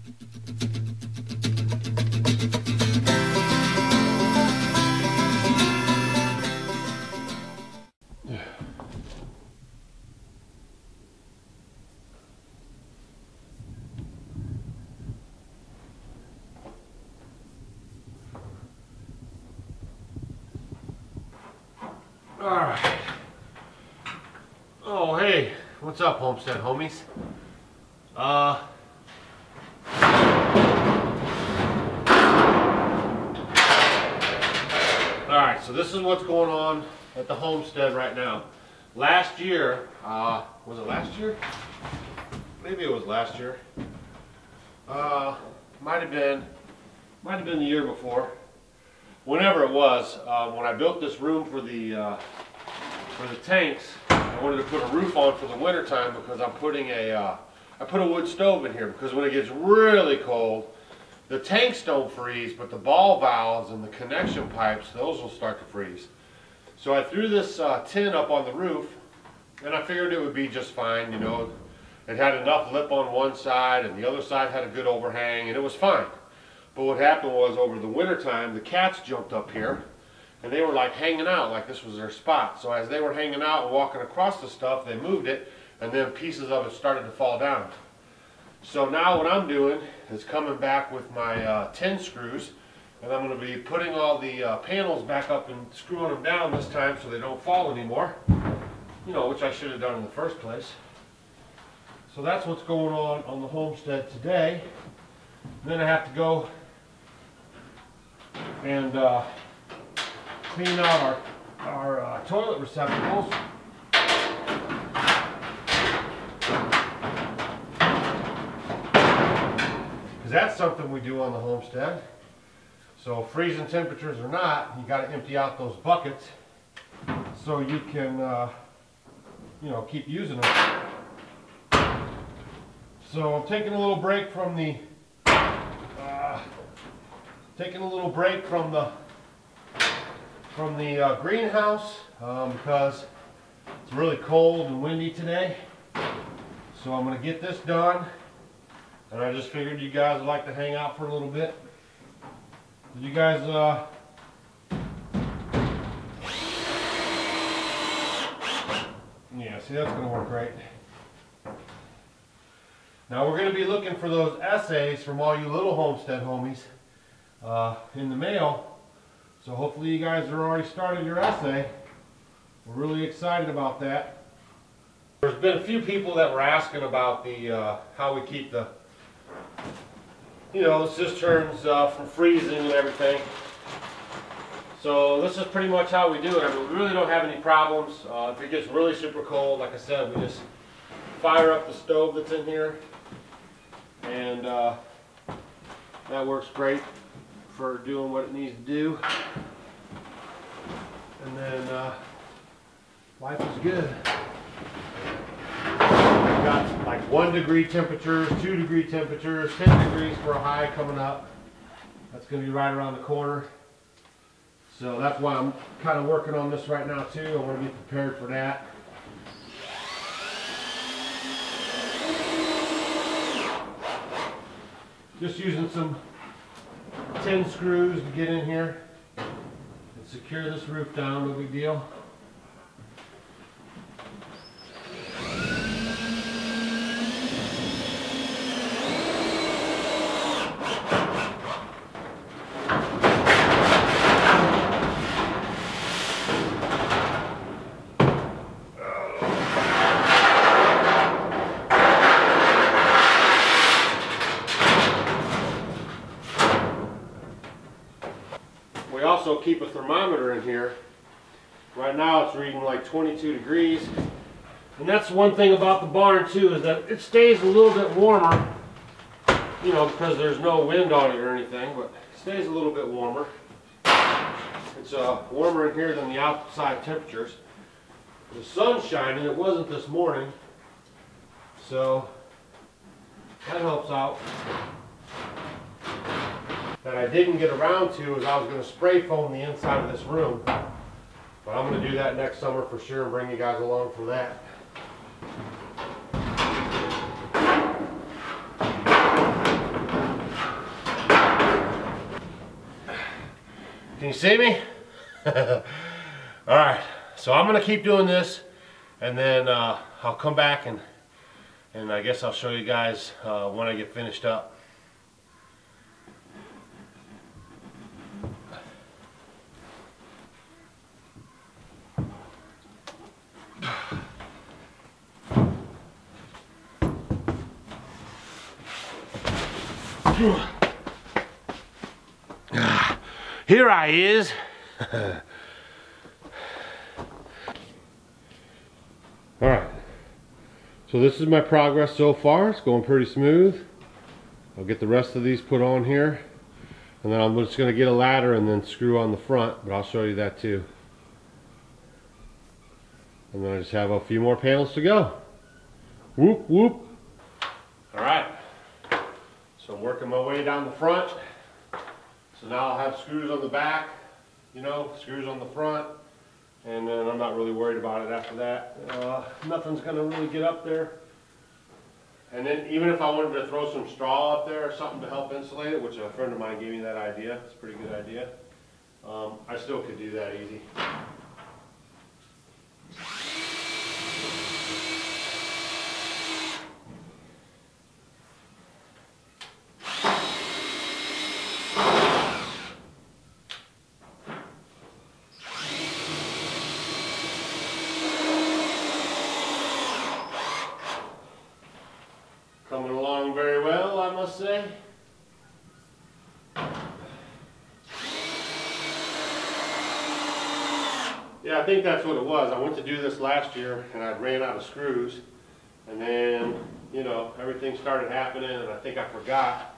Alright. Oh, hey. What's up, Homestead homies? Alright, so this is what's going on at the homestead right now. Last year, was it last year? Maybe it was last year. Might have been the year before. Whenever it was, when I built this room for the tanks, I wanted to put a roof on for the winter time because I'm putting I put a wood stove in here because when it gets really cold, the tanks don't freeze, but the ball valves and the connection pipes, those will start to freeze. So I threw this tin up on the roof, and I figured it would be just fine, you know. It had enough lip on one side, and the other side had a good overhang, and it was fine. But what happened was, over the winter time, the cats jumped up here, and they were like hanging out, like this was their spot. So as they were hanging out and walking across the stuff, they moved it, and then pieces of it started to fall down. So now what I'm doing is coming back with my 10 screws, and I'm going to be putting all the panels back up and screwing them down this time so they don't fall anymore. You know, which I should have done in the first place. So that's what's going on the homestead today. And then I have to go and clean out our toilet receptacles. Because that's something we do on the homestead. So freezing temperatures or not, you got to empty out those buckets so you can, you know, keep using them. So I'm taking a little break from the greenhouse because it's really cold and windy today. So I'm going to get this done, and I just figured you guys would like to hang out for a little bit. Did you guys yeah, see, that's going to work great. Now we're going to be looking for those essays from all you little homestead homies in the mail. So hopefully you guys are already started your essay. We're really excited about that. There's been a few people that were asking about the how we keep the, you know, the cisterns from freezing and everything. So this is pretty much how we do it. I mean, we really don't have any problems. If it gets really super cold, like I said, we just fire up the stove that's in here, and that works great for doing what it needs to do. And then life is good. We've got like 1 degree temperatures, 2 degree temperatures, 10 degrees for a high coming up. That's going to be right around the corner. So that's why I'm kind of working on this right now too. I want to be prepared for that. Just using some 10 screws to get in here and secure this roof down, no big deal. We also keep a thermometer in here. Right now it's reading like 22 degrees. And that's one thing about the barn too, is that it stays a little bit warmer, you know, because there's no wind on it or anything, but it stays a little bit warmer. It's warmer in here than the outside temperatures. The sun's shining. It wasn't this morning, so that helps out. That I didn't get around to is I was going to spray foam the inside of this room, but I'm going to do that next summer for sure and bring you guys along for that. Can you see me? Alright, so I'm going to keep doing this, and then I'll come back and I guess I'll show you guys when I get finished up. Here I is. Alright, so this is my progress so far. It's going pretty smooth. I'll get the rest of these put on here, and then I'm just going to get a ladder and then screw on the front, but I'll show you that too. And then I just have a few more panels to go. Whoop whoop. Alright, so I'm working my way down the front. So now I'll have screws on the back, you know, screws on the front, and then I'm not really worried about it after that. Nothing's going to really get up there. And then even if I wanted to throw some straw up there or something to help insulate it, which a friend of mine gave me that idea, it's a pretty good idea, I still could do that easy. Coming along very well, I must say. Yeah, I think that's what it was. I went to do this last year and I ran out of screws, and then, you know, everything started happening and I think I forgot.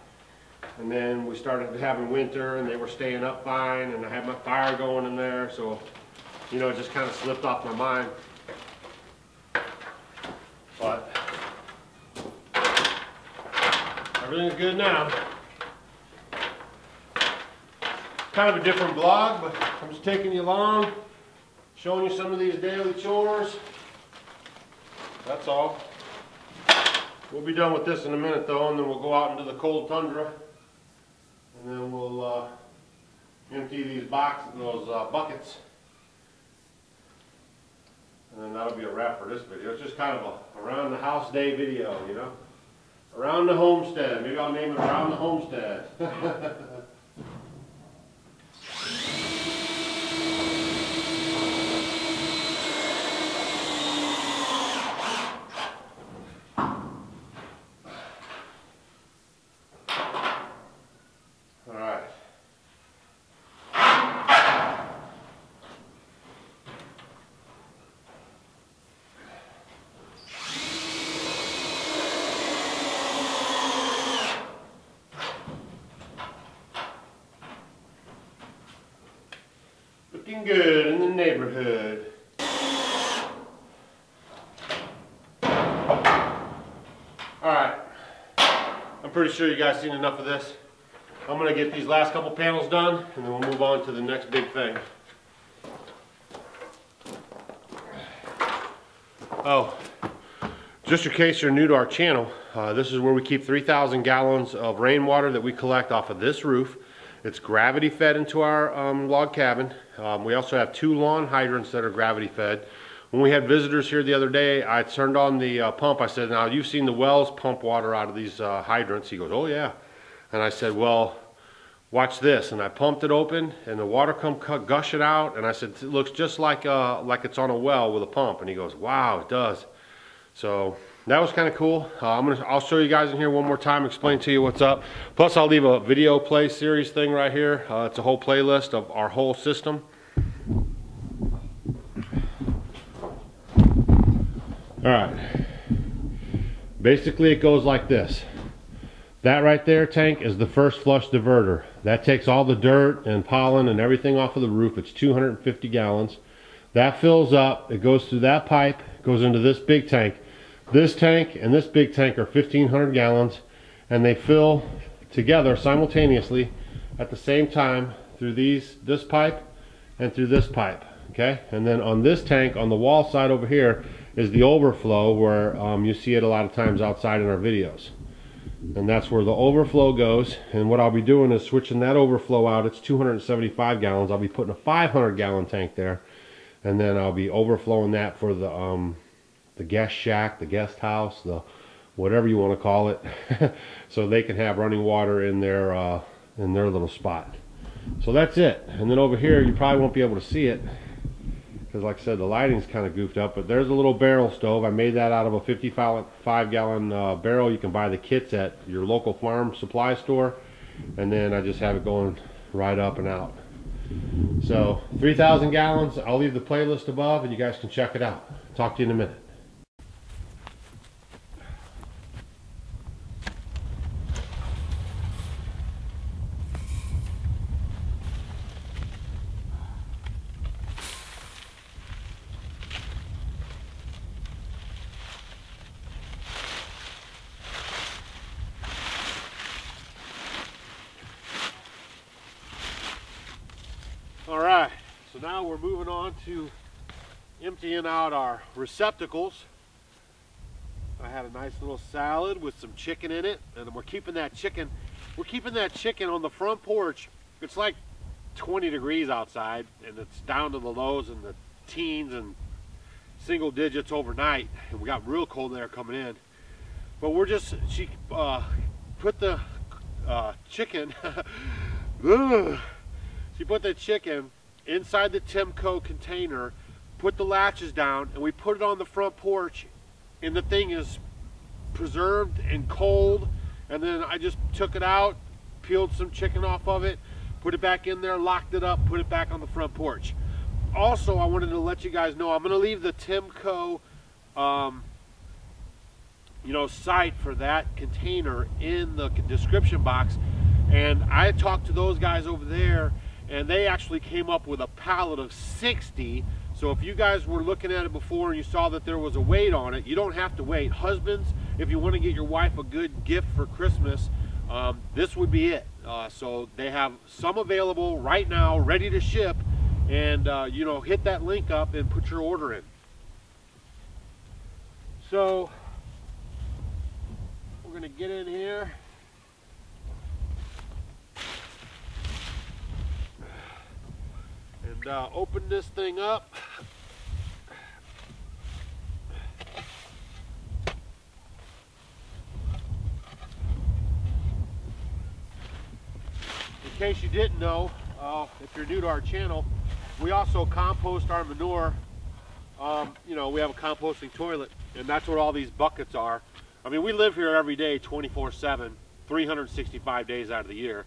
And then we started having winter and they were staying up fine, and I had my fire going in there, so, you know, it just kind of slipped off my mind. But everything's good now. Kind of a different vlog, but I'm just taking you along, showing you some of these daily chores. That's all. We'll be done with this in a minute though, and then we'll go out into the cold tundra, and then we'll empty these buckets, and then that'll be a wrap for this video. It's just kind of a around the house day video, you know. Around the homestead. Maybe I'll name it Around the Homestead. Alright. Looking good in the neighborhood. Alright, I'm pretty sure you guys seen enough of this. I'm going to get these last couple panels done, and then we'll move on to the next big thing. Oh, just in case you're new to our channel, this is where we keep 3,000 gallons of rainwater that we collect off of this roof. It's gravity fed into our log cabin. We also have 2 lawn hydrants that are gravity fed. When we had visitors here the other day, I turned on the pump. I said, now you've seen the wells pump water out of these hydrants. He goes, oh yeah. And I said, well, watch this. And I pumped it open and the water come gushing out. And I said, it looks just like it's on a well with a pump. And he goes, wow, it does. So that was kind of cool. I'll show you guys in here one more time, explain to you what's up. Plus I'll leave a video play series thing right here. It's a whole playlist of our whole system. Alright, basically it goes like this. That right there, tank, is the first flush diverter. That takes all the dirt and pollen and everything off of the roof. It's 250 gallons. That fills up, it goes through that pipe, goes into this big tank. This tank and this big tank are 1,500 gallons, and they fill together simultaneously at the same time through this pipe and through this pipe. Okay, and then on this tank on the wall side over here is the overflow, where you see it a lot of times outside in our videos. and that's where the overflow goes. And what I'll be doing is switching that overflow out. It's 275 gallons. I'll be putting a 500-gallon tank there, and then I'll be overflowing that for the guest shack, the guest house, the whatever you want to call it, so they can have running water in their little spot. So that's it. And then over here, you probably won't be able to see it because, like I said, the lighting's kind of goofed up, but there's a little barrel stove. I made that out of a 55-gallon barrel. You can buy the kits at your local farm supply store, and then I just have it going right up and out. So 3,000 gallons. I'll leave the playlist above and you guys can check it out. Talk to you in a minute. Alright, so now we're moving on to emptying out our receptacles. I had a nice little salad with some chicken in it, and we're keeping that chicken on the front porch. It's like 20 degrees outside, and it's down to the lows in the teens and single digits overnight, and we got real cold air coming in. But she put the chicken she put the chicken inside the TEMCO container, put the latches down, and we put it on the front porch, and the thing is preserved and cold. And then I just took it out, peeled some chicken off of it, put it back in there, locked it up, put it back on the front porch. Also, I wanted to let you guys know I'm going to leave the TEMCO site for that container in the description box. And I talked to those guys over there, and they actually came up with a pallet of 60. So if you guys were looking at it before and you saw that there was a weight on it, you don't have to wait. Husbands, if you want to get your wife a good gift for Christmas, this would be it. So they have some available right now, ready to ship, and hit that link up and put your order in. So we're going to get in here. And open this thing up. In case you didn't know, if you're new to our channel, we also compost our manure. We have a composting toilet, and that's where all these buckets are. I mean, we live here every day, 24/7, 365 days out of the year.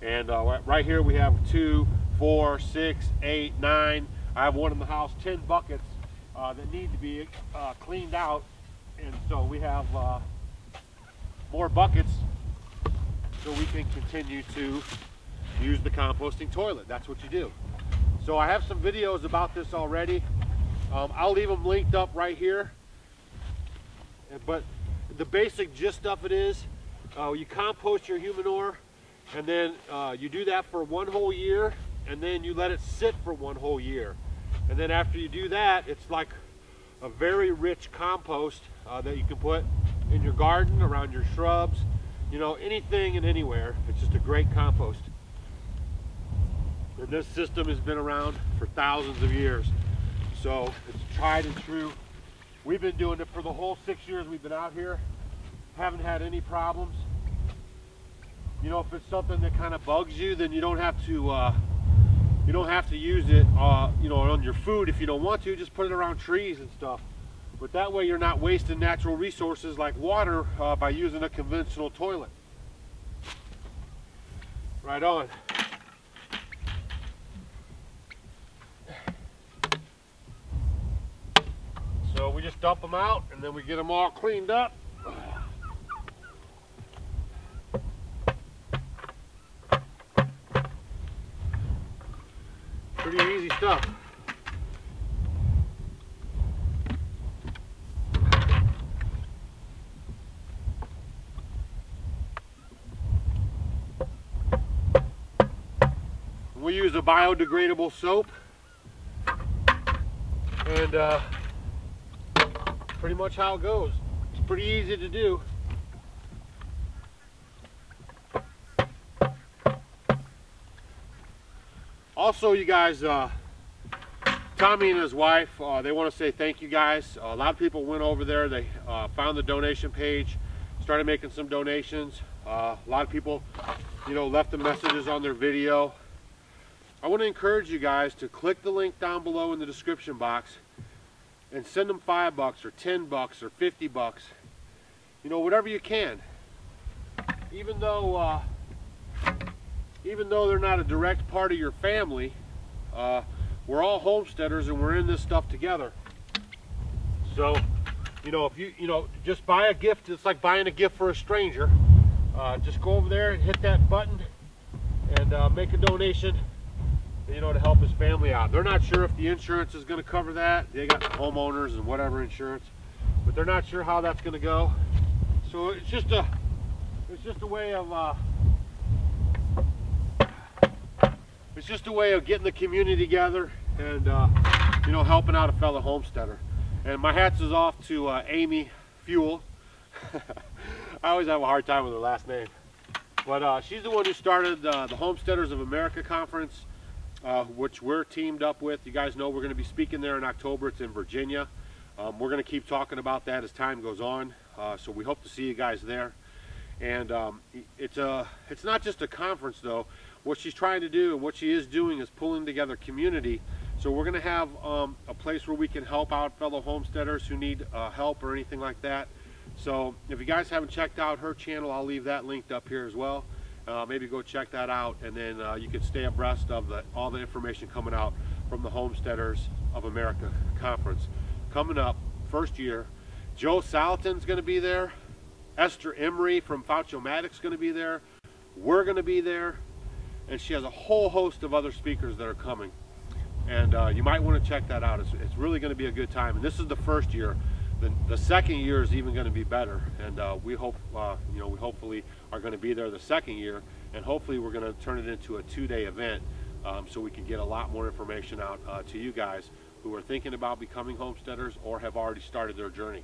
And right here we have 2, 4, 6, 8, 9. I have one in the house, 10 buckets that need to be cleaned out. And so we have more buckets so we can continue to use the composting toilet. That's what you do. So I have some videos about this already. I'll leave them linked up right here. But the basic gist of it is you compost your humanure, and then you do that for 1 whole year, and then you let it sit for 1 whole year. And then after you do that, it's like a very rich compost that you can put in your garden, around your shrubs, anything and anywhere. It's just a great compost. And this system has been around for thousands of years. So it's tried and true. We've been doing it for the whole 6 years we've been out here. Haven't had any problems. If it's something that kind of bugs you, then you don't have to use it on your food if you don't want to. Just put it around trees and stuff. But that way you're not wasting natural resources like water by using a conventional toilet. Right on. So we just dump them out, and then we get them all cleaned up. Pretty easy stuff. We use a biodegradable soap, and pretty much how it goes. It's pretty easy to do. Also, you guys, Tommy and his wife, they want to say thank you guys. A lot of people went over there. They found the donation page, started making some donations. A lot of people, you know, left the messages on their video. I want to encourage you guys to click the link down below in the description box and send them $5 or $10 or $50. You know, whatever you can. Even though they're not a direct part of your family, we're all homesteaders and we're in this stuff together. So, you know, if you know, just buy a gift. It's like buying a gift for a stranger. Just go over there and hit that button and make a donation, you know, to help his family out. They're not sure if the insurance is going to cover that. They got homeowners and whatever insurance, but they're not sure how that's going to go. So it's just a way of it's just a way of getting the community together and you know, helping out a fellow homesteader. And my hats is off to Amy Fuel. I always have a hard time with her last name, but she's the one who started the Homesteaders of America conference, which we're teamed up with. You guys know we're going to be speaking there in October. It's in Virginia. We're going to keep talking about that as time goes on, so we hope to see you guys there. And it's not just a conference though. What she's trying to do and what she is doing is pulling together community. So we're going to have a place where we can help out fellow homesteaders who need help or anything like that. So if you guys haven't checked out her channel, I'll leave that linked up here as well. Maybe go check that out, and then you can stay abreast of all the information coming out from the Homesteaders of America conference. Coming up, first year. Joe Salatin's going to be there. Esther Emery from Fauchomatic's going to be there. We're going to be there. And she has a whole host of other speakers that are coming. And you might want to check that out. It's really going to be a good time. And this is the first year. The second year is even going to be better. And we hope, you know, we hopefully are going to be there the second year. And hopefully we're going to turn it into a 2-day event so we can get a lot more information out to you guys who are thinking about becoming homesteaders or have already started their journey.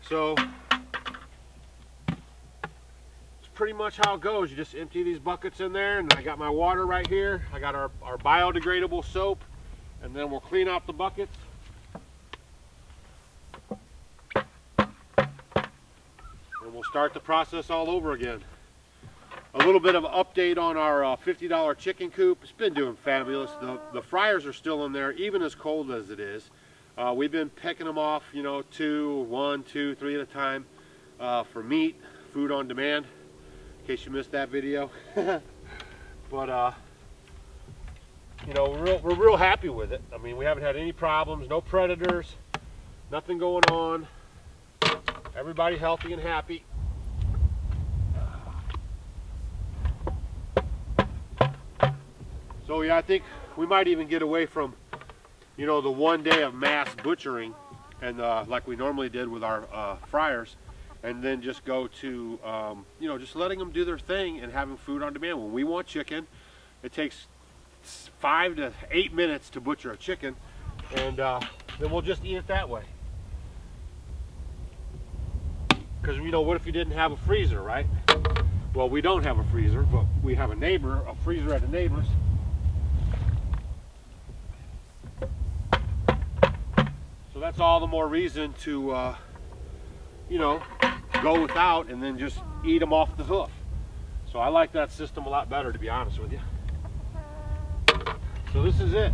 So it's pretty much how it goes. You just empty these buckets in there, and I got my water right here. I got our biodegradable soap, and then we'll clean out the buckets. And we'll start the process all over again. A little bit of an update on our $50 chicken coop. It's been doing fabulous. The fryers are still in there, even as cold as it is. We've been picking them off, you know, 1, 2, 3 at a time for meat, food on demand, in case you missed that video. But, you know, we're real happy with it. I mean, we haven't had any problems, no predators, nothing going on. Everybody healthy and happy. So, yeah, I think we might even get away from, you know, the 1 day of mass butchering and like we normally did with our fryers, and then just go to you know, just letting them do their thing and having food on demand. When we want chicken, it takes 5 to 8 minutes to butcher a chicken, and then we'll just eat it that way. Because, you know, what if you didn't have a freezer, right? Well, we don't have a freezer, but we have a freezer at a neighbor's. So that's all the more reason to, you know, go without and then just eat them off the hoof. So I like that system a lot better, to be honest with you. So this is it.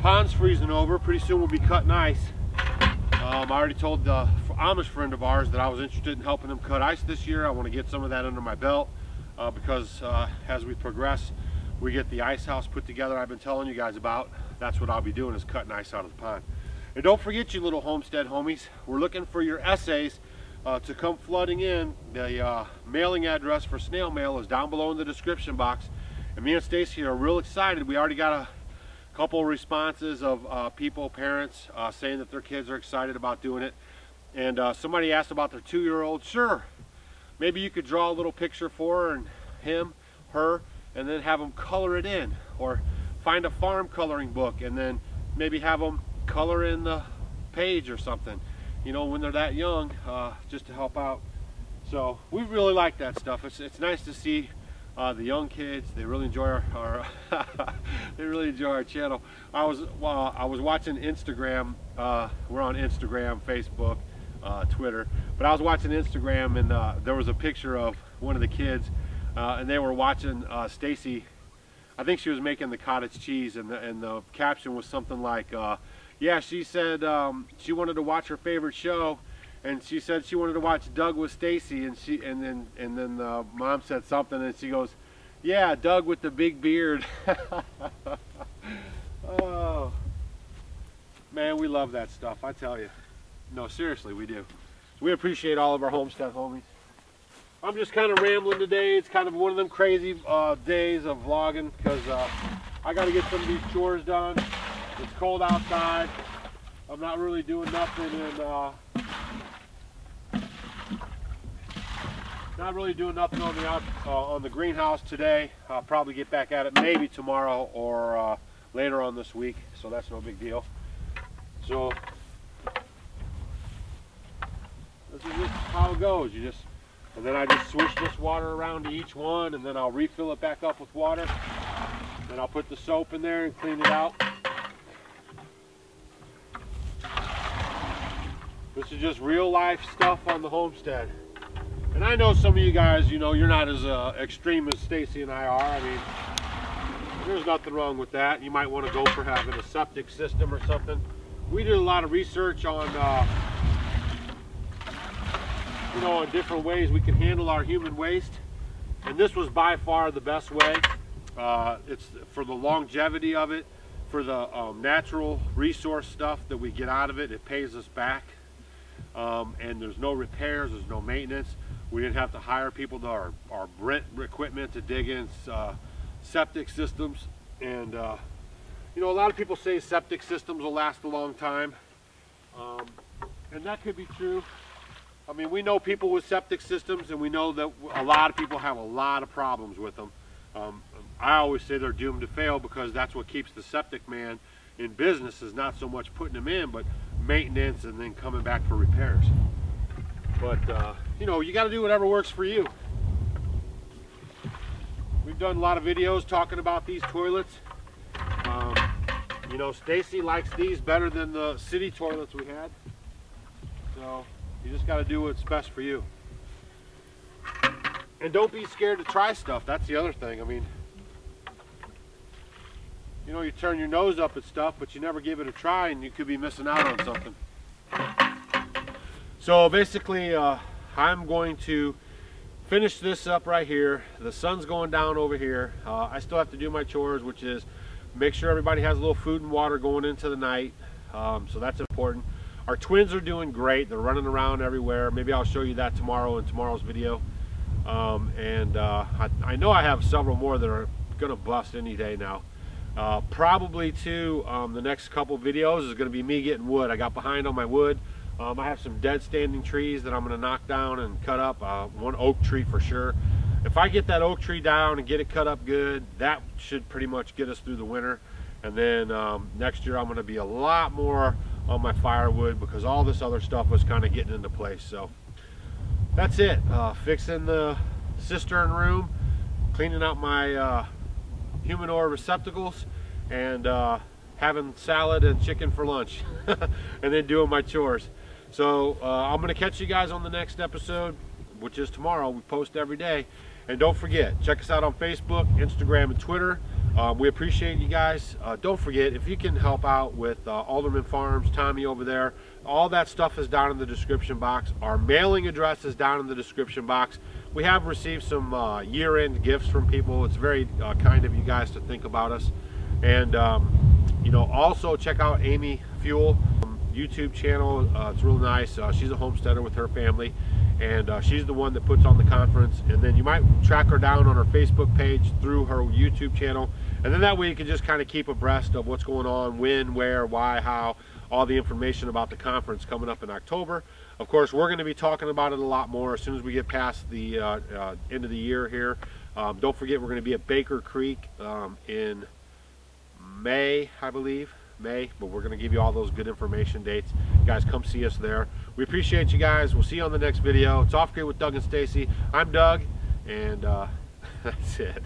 Pond's freezing over. Pretty soon we'll be cutting ice. I already told the Amish friend of ours that I was interested in helping them cut ice this year. I want to get some of that under my belt. Because as we progress, we get the ice house put together I've been telling you guys about. That's what I'll be doing, is cutting ice out of the pond. And don't forget, you little homestead homies, we're looking for your essays to come flooding in. The mailing address for snail mail is down below in the description box. And me and Stacy are real excited. We already got a couple responses of people, parents, saying that their kids are excited about doing it. And somebody asked about their 2-year-old. Sure. Maybe you could draw a little picture for her and him her and then have them color it in, or find a farm coloring book and then maybe have them color in the page or something, you know, when they're that young, just to help out. So we really like that stuff. It's nice to see the young kids. They really enjoy our they really enjoy our channel. I was watching Instagram. We're on Instagram, Facebook, Twitter, but I was watching Instagram, and there was a picture of one of the kids, and they were watching Stacy. I think she was making the cottage cheese, and the caption was something like, yeah, she said she wanted to watch her favorite show, and she said she wanted to watch Doug with Stacy, and then mom said something, and she goes, yeah, Doug with the big beard. Oh man, we love that stuff, I tell you. No, seriously, we do. We appreciate all of our homestead homies. I'm just kind of rambling today. It's kind of one of them crazy days of vlogging, because I got to get some of these chores done. It's cold outside. I'm not really doing nothing on the greenhouse today. I'll probably get back at it maybe tomorrow or later on this week, so that's no big deal. So this is just how it goes. And then I just swish this water around to each one, and then I'll refill it back up with water. Then I'll put the soap in there and clean it out. This is just real life stuff on the homestead. And I know some of you guys, you know, you're not as extreme as Stacy and I are. I mean, there's nothing wrong with that. You might want to go for having a septic system or something. We did a lot of research on you know, on different ways we can handle our human waste, and this was by far the best way. It's for the longevity of it, for the natural resource stuff that we get out of it. It pays us back, and there's no repairs, there's no maintenance. We didn't have to hire people to rent equipment to dig in septic systems. And you know, a lot of people say septic systems will last a long time, and that could be true. I mean, we know people with septic systems, and we know that a lot of people have a lot of problems with them. I always say they're doomed to fail, because that's what keeps the septic man in business, is not so much putting them in, but maintenance and then coming back for repairs. But you know, you got to do whatever works for you. We've done a lot of videos talking about these toilets. You know, Stacy likes these better than the city toilets we had. So you just got to do what's best for you. And don't be scared to try stuff. That's the other thing. I mean, you know, you turn your nose up at stuff, but you never give it a try, and you could be missing out on something. So basically, I'm going to finish this up right here. The sun's going down over here. I still have to do my chores, which is make sure everybody has a little food and water going into the night. So that's important. Our twins are doing great. They're running around everywhere. Maybe I'll show you that tomorrow in tomorrow's video. I know I have several more that are gonna bust any day now. Probably too, the next couple videos is gonna be me getting wood. I got behind on my wood. I have some dead standing trees that I'm gonna knock down and cut up. One oak tree for sure. If I get that oak tree down and get it cut up good, that should pretty much get us through the winter. And then next year I'm gonna be a lot more on my firewood, because all this other stuff was kind of getting into place. So that's it. Fixing the cistern room, cleaning out my humidor receptacles, and having salad and chicken for lunch, and then doing my chores. So I'm going to catch you guys on the next episode, which is tomorrow. We post every day. And don't forget, check us out on Facebook, Instagram, and Twitter. We appreciate you guys. Don't forget, if you can help out with Alderman Farms, Tommy over there, all that stuff is down in the description box. Our mailing address is down in the description box. We have received some year-end gifts from people. It's very kind of you guys to think about us. And you know, also check out Amy Fuel YouTube channel. It's real nice. She's a homesteader with her family, and she's the one that puts on the conference. And then you might track her down on her Facebook page through her YouTube channel, and then that way you can just kind of keep abreast of what's going on, when, where, why, how, all the information about the conference coming up in October. Of course, we're going to be talking about it a lot more as soon as we get past the end of the year here. Don't forget, we're going to be at Baker Creek in May, I believe. May, but we're going to give you all those good information dates. You guys, come see us there. We appreciate you guys. We'll see you on the next video. It's Off Grid with Doug and Stacy. I'm Doug, and that's it.